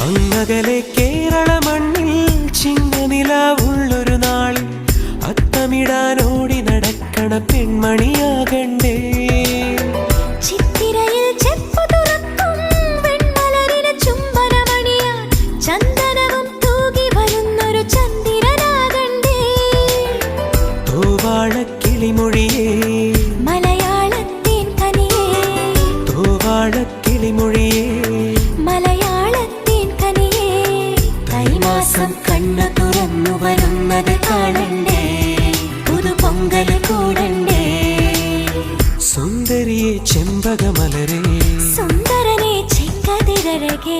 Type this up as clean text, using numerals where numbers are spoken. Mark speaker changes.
Speaker 1: അങ്ങകലെ കേരള മണ്ണിൽ ചിങ്ങനിലാവുള്ളൊരു നാളിൽ അത്തമിടാനോടി നടക്കണ പെൺമണിയാകണ്ടേ.
Speaker 2: ചിത്തിരയിൽ ചെപ്പു തുറക്കും വെൺമലരിന് ചുംബനമണിയാൻ ചന്ദനവും തൂകി വരുന്നൊരു ചന്ദ്രനാകണ്ടേ.
Speaker 1: തോവാളക്കിളിമൊഴിയേ
Speaker 2: മലയാളത്തിൻ കനിയേ,
Speaker 1: തോവാളക്കിളിമൊഴിയേ
Speaker 2: മലയാളത്തിൻ കനിയേ. തൈമാസം കണ്ണു തുറന്നു വരുന്നത് കാണണ്ടേ, പുതുപൊങ്കൽ കൂടണ്ടേ.
Speaker 1: സുന്ദരിയെ ചെമ്പകമലരേ,
Speaker 2: സുന്ദരനെ ചെങ്കതിരഴകേ.